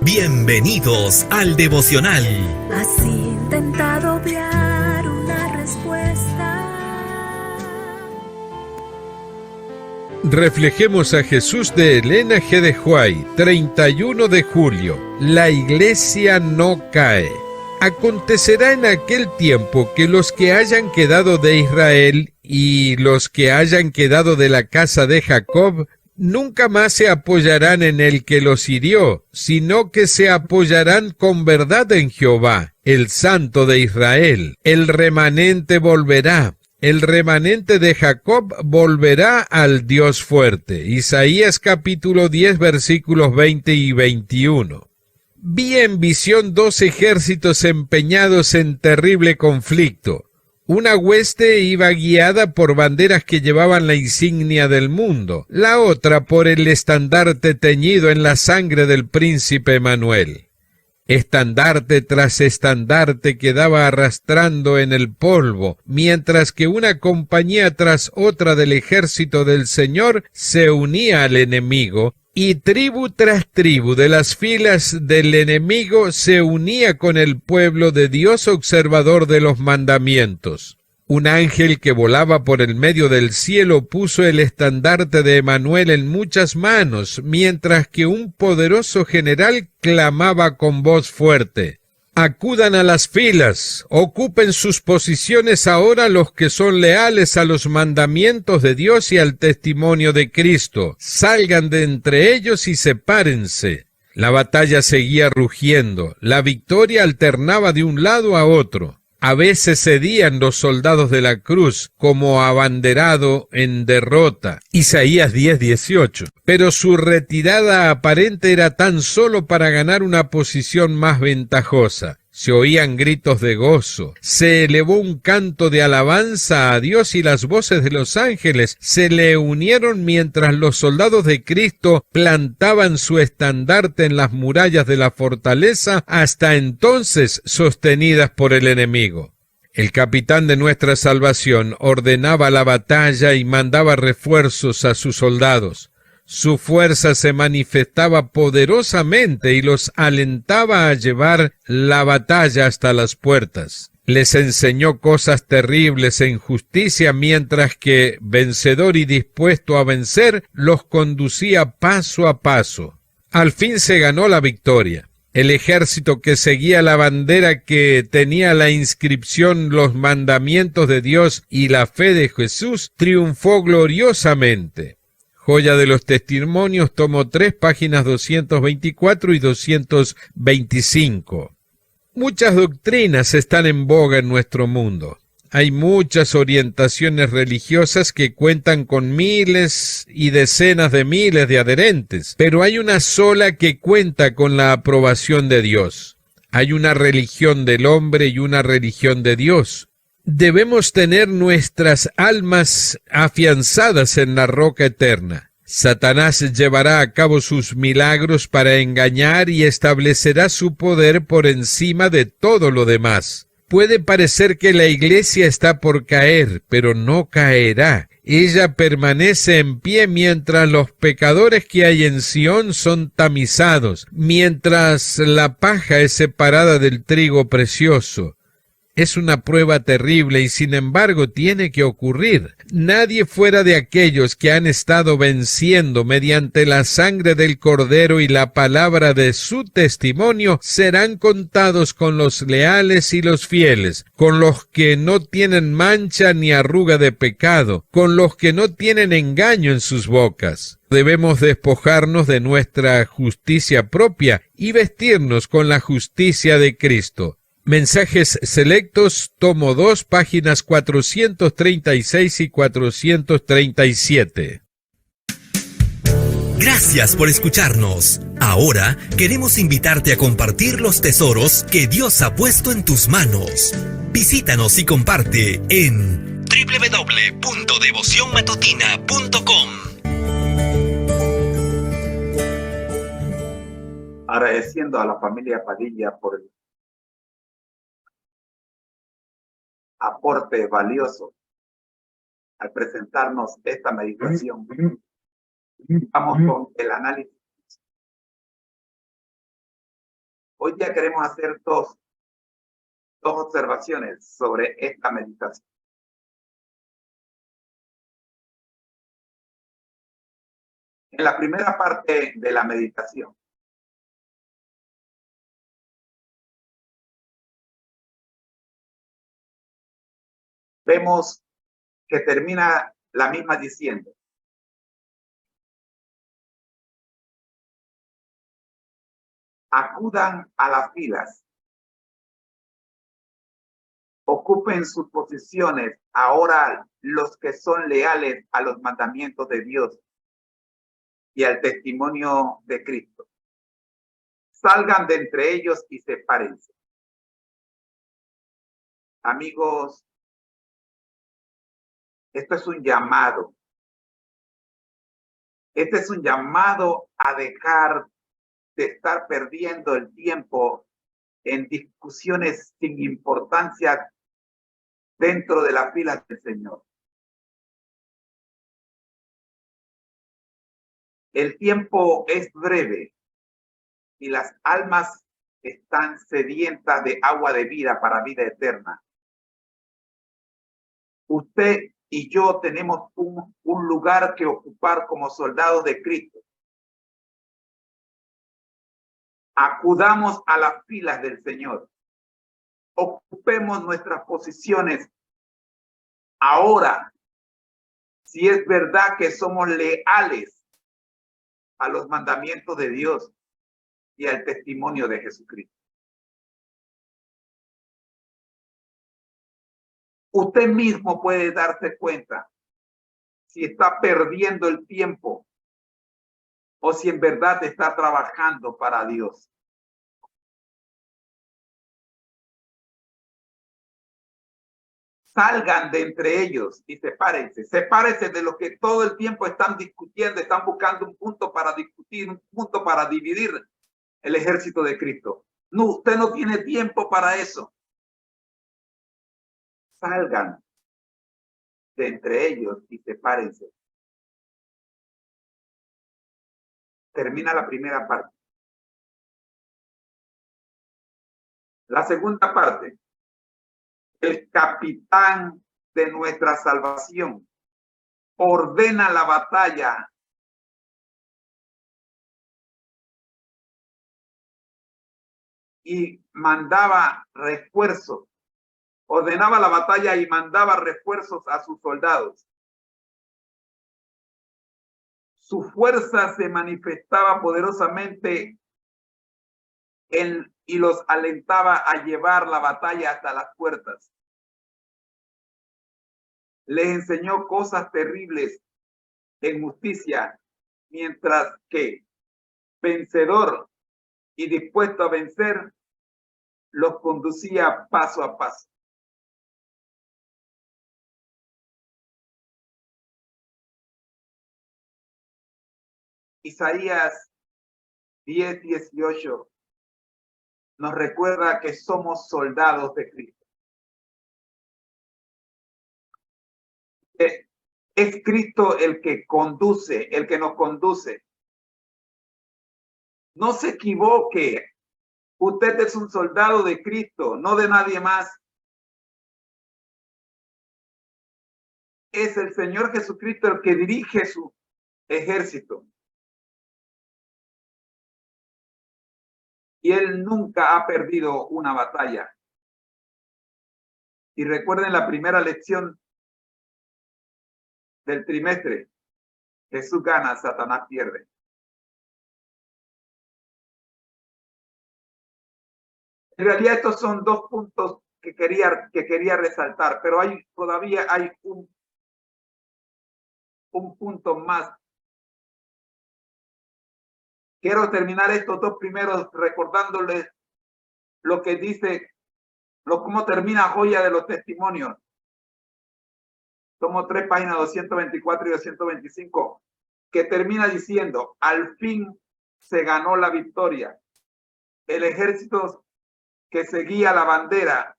Bienvenidos al devocional. ¿Has intentado obviar una respuesta? Reflejemos a Jesús de Elena G. de Huay, 31 de julio. La iglesia no cae. Acontecerá en aquel tiempo que los que hayan quedado de Israel y los que hayan quedado de la casa de Jacob nunca más se apoyarán en el que los hirió, sino que se apoyarán con verdad en Jehová, el Santo de Israel. El remanente volverá. El remanente de Jacob volverá al Dios fuerte. Isaías capítulo 10 versículos 20 y 21. Vi en visión 2 ejércitos empeñados en terrible conflicto. Una hueste iba guiada por banderas que llevaban la insignia del mundo, la otra por el estandarte teñido en la sangre del príncipe Emanuel. Estandarte tras estandarte quedaba arrastrando en el polvo, mientras que una compañía tras otra del ejército del Señor se unía al enemigo, y tribu tras tribu de las filas del enemigo se unía con el pueblo de Dios observador de los mandamientos. Un ángel que volaba por el medio del cielo puso el estandarte de Emanuel en muchas manos, mientras que un poderoso general clamaba con voz fuerte: acudan a las filas, ocupen sus posiciones ahora los que son leales a los mandamientos de Dios y al testimonio de Cristo. Salgan de entre ellos y sepárense. La batalla seguía rugiendo, la victoria alternaba de un lado a otro. A veces cedían los soldados de la cruz, como abanderado en derrota. Isaías 10:18. Pero su retirada aparente era tan solo para ganar una posición más ventajosa. Se oían gritos de gozo, se elevó un canto de alabanza a Dios y las voces de los ángeles se le unieron mientras los soldados de Cristo plantaban su estandarte en las murallas de la fortaleza, hasta entonces sostenidas por el enemigo. El capitán de nuestra salvación ordenaba la batalla y mandaba refuerzos a sus soldados. Su fuerza se manifestaba poderosamente y los alentaba a llevar la batalla hasta las puertas. Les enseñó cosas terribles en justicia, mientras que, vencedor y dispuesto a vencer, los conducía paso a paso. Al fin se ganó la victoria. El ejército que seguía la bandera que tenía la inscripción "Los mandamientos de Dios y la fe de Jesús" triunfó gloriosamente. Joya de los Testimonios, tomo 3, páginas 224 y 225. Muchas doctrinas están en boga en nuestro mundo. Hay muchas orientaciones religiosas que cuentan con miles y decenas de miles de adherentes, pero hay una sola que cuenta con la aprobación de Dios. Hay una religión del hombre y una religión de Dios. Debemos tener nuestras almas afianzadas en la roca eterna. Satanás llevará a cabo sus milagros para engañar y establecerá su poder por encima de todo lo demás. Puede parecer que la iglesia está por caer, pero no caerá. Ella permanece en pie mientras los pecadores que hay en Sión son tamizados, mientras la paja es separada del trigo precioso. Es una prueba terrible y sin embargo tiene que ocurrir. Nadie fuera de aquellos que han estado venciendo mediante la sangre del Cordero y la palabra de su testimonio serán contados con los leales y los fieles, con los que no tienen mancha ni arruga de pecado, con los que no tienen engaño en sus bocas. Debemos despojarnos de nuestra justicia propia y vestirnos con la justicia de Cristo. Mensajes selectos, tomo 2, páginas 436 y 437. Gracias por escucharnos. Ahora queremos invitarte a compartir los tesoros que Dios ha puesto en tus manos. Visítanos y comparte en www.devocionmatutina.com. Agradeciendo a la familia Padilla por el aporte valioso al presentarnos esta meditación. Vamos con el análisis Hoy día queremos hacer dos observaciones sobre esta meditación. En la primera parte de la meditación, vemos que termina la misma diciendo: acudan a las filas, ocupen sus posiciones ahora los que son leales a los mandamientos de Dios y al testimonio de Cristo. Salgan de entre ellos y sepárense. Amigos, esto es un llamado. Este es un llamado a dejar de estar perdiendo el tiempo en discusiones sin importancia dentro de las filas del Señor. El tiempo es breve y las almas están sedientas de agua de vida para vida eterna. Usted y yo tenemos un lugar que ocupar como soldados de Cristo. Acudamos a las filas del Señor. Ocupemos nuestras posiciones ahora, si es verdad que somos leales a los mandamientos de Dios y al testimonio de Jesucristo. Usted mismo puede darse cuenta si está perdiendo el tiempo o si en verdad está trabajando para Dios. Salgan de entre ellos y sepárense. Sepárense de lo que todo el tiempo están discutiendo, están buscando un punto para discutir, un punto para dividir el ejército de Cristo. No, usted no tiene tiempo para eso. Salgan de entre ellos y sepárense. Termina la primera parte. La segunda parte. El capitán de nuestra salvación ordena la batalla y mandaba refuerzos. Ordenaba la batalla y mandaba refuerzos a sus soldados. Su fuerza se manifestaba poderosamente y los alentaba a llevar la batalla hasta las puertas. Les enseñó cosas terribles en justicia, mientras que vencedor y dispuesto a vencer, los conducía paso a paso. Isaías 10:18 nos recuerda que somos soldados de Cristo. Es Cristo el que conduce, el que nos conduce. No se equivoque. Usted es un soldado de Cristo, no de nadie más. Es el Señor Jesucristo el que dirige su ejército. Y Él nunca ha perdido una batalla. Y recuerden la primera lección del trimestre. Jesús gana, Satanás pierde. En realidad estos son dos puntos que quería resaltar, pero todavía hay un punto más. Quiero terminar estos dos primeros recordándoles lo que dice, cómo termina Joya de los Testimonios. Tomo 3 páginas 224 y 225, que termina diciendo: al fin se ganó la victoria. El ejército que seguía la bandera,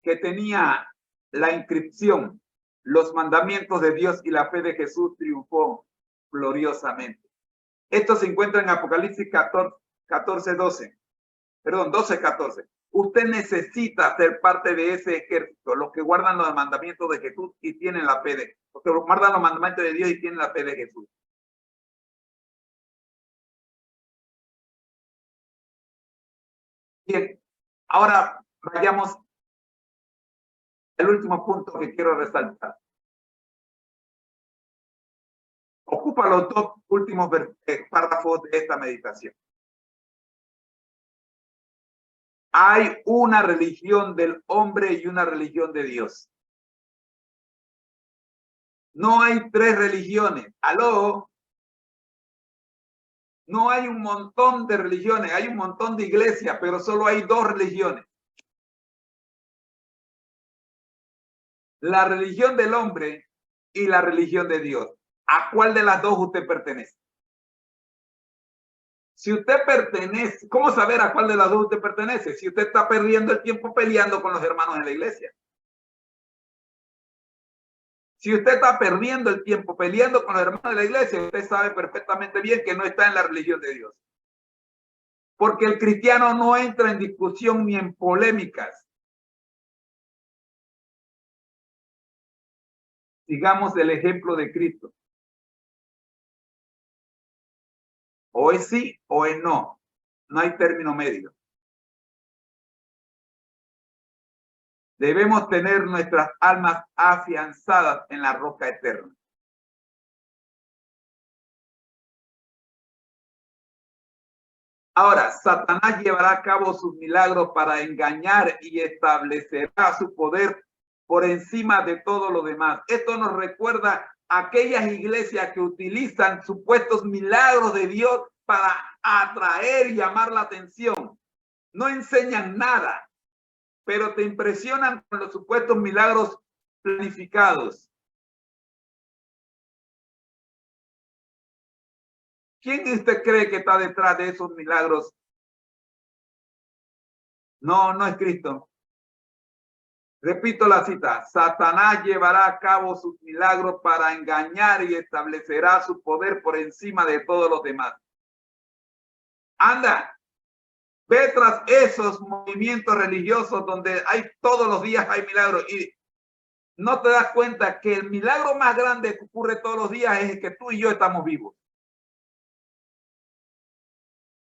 que tenía la inscripción, los mandamientos de Dios y la fe de Jesús, triunfó gloriosamente. Esto se encuentra en Apocalipsis 14:12. perdón, 12:14. Usted necesita ser parte de ese ejército, los que guardan los mandamientos de Jesús y tienen la fe de, los que guardan los mandamientos de Dios y tienen la fe de Jesús. Bien, ahora vayamos al último punto que quiero resaltar. Ocupa los dos últimos párrafos de esta meditación. Hay una religión del hombre y una religión de Dios. No hay tres religiones. ¿Aló? No hay un montón de religiones, hay un montón de iglesias, pero solo hay dos religiones. La religión del hombre y la religión de Dios. ¿A cuál de las dos usted pertenece? Si usted pertenece, ¿cómo saber a cuál de las dos usted pertenece? Si usted está perdiendo el tiempo peleando con los hermanos en la iglesia. Si usted está perdiendo el tiempo peleando con los hermanos de la iglesia, usted sabe perfectamente bien que no está en la religión de Dios. Porque el cristiano no entra en discusión ni en polémicas. Sigamos el ejemplo de Cristo. O es sí o es no. No hay término medio. Debemos tener nuestras almas afianzadas en la roca eterna. Ahora, Satanás llevará a cabo sus milagros para engañar y establecerá su poder por encima de todo lo demás. Esto nos recuerda a aquellas iglesias que utilizan supuestos milagros de Dios para atraer y llamar la atención. No enseñan nada, pero te impresionan con los supuestos milagros planificados. ¿Quién usted cree que está detrás de esos milagros? No, no es Cristo. Repito la cita. Satanás llevará a cabo sus milagros para engañar y establecerá su poder por encima de todos los demás. Anda, ve tras esos movimientos religiosos donde hay todos los días hay milagros y no te das cuenta que el milagro más grande que ocurre todos los días es que tú y yo estamos vivos.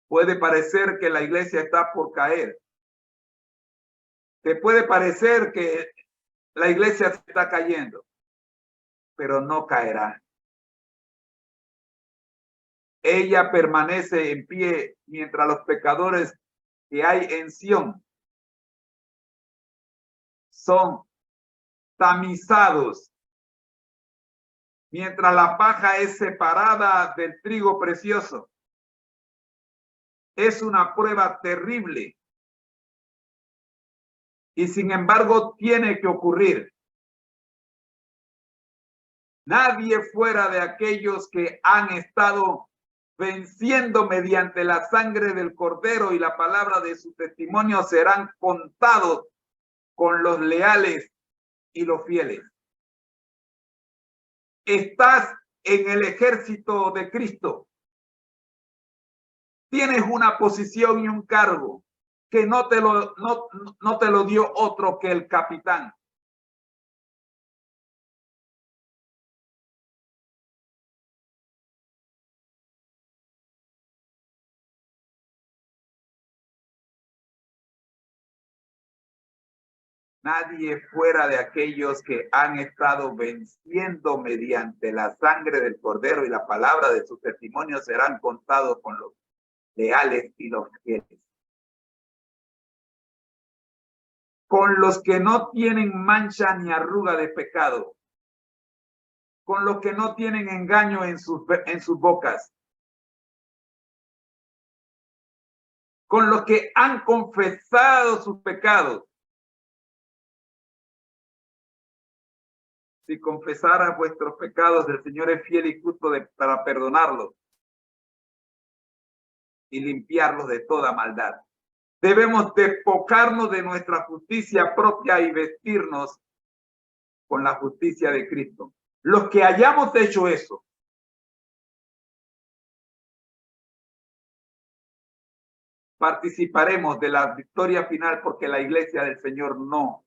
Puede parecer que la iglesia está por caer. Te puede parecer que la iglesia se está cayendo, pero no caerá. Ella permanece en pie mientras los pecadores que hay en Sión son tamizados, mientras la paja es separada del trigo precioso. Es una prueba terrible y sin embargo tiene que ocurrir. Nadie fuera de aquellos que han estado venciendo mediante la sangre del Cordero y la palabra de su testimonio serán contados con los leales y los fieles. Estás en el ejército de Cristo. Tienes una posición y un cargo que no te lo dio otro que el capitán. Nadie fuera de aquellos que han estado venciendo mediante la sangre del Cordero y la palabra de su testimonio serán contados con los leales y los fieles. Con los que no tienen mancha ni arruga de pecado. Con los que no tienen engaño en sus bocas. Con los que han confesado sus pecados. Si confesaras vuestros pecados, el Señor es fiel y justo para perdonarlos y limpiarlos de toda maldad. Debemos despojarnos de nuestra justicia propia y vestirnos con la justicia de Cristo. Los que hayamos hecho eso, participaremos de la victoria final, porque la iglesia del Señor no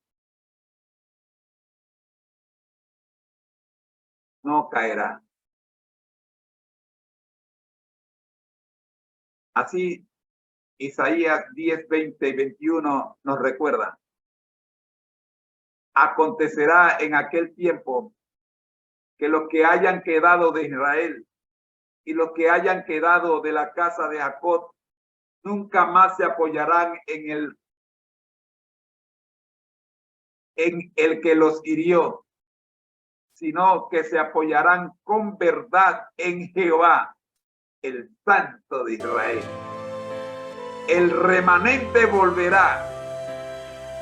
caerá. Así, Isaías 10, 20 y 21 nos recuerda: acontecerá en aquel tiempo que los que hayan quedado de Israel y los que hayan quedado de la casa de Jacob nunca más se apoyarán en el que los hirió, sino que se apoyarán con verdad en Jehová, el Santo de Israel. El remanente volverá,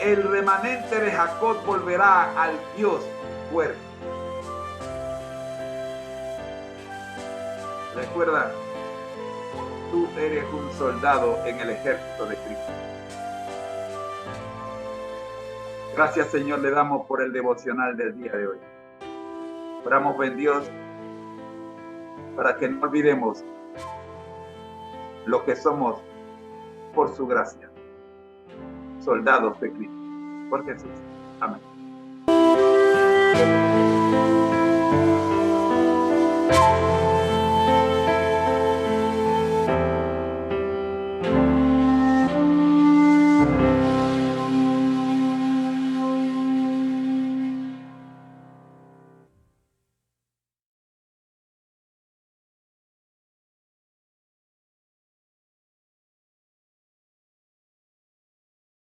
el remanente de Jacob volverá al Dios fuerte. Recuerda, tú eres un soldado en el ejército de Cristo. Gracias, Señor, le damos por el devocional del día de hoy. Oramos en Dios para que no olvidemos lo que somos por su gracia, soldados de Cristo. Por Jesús. Amén.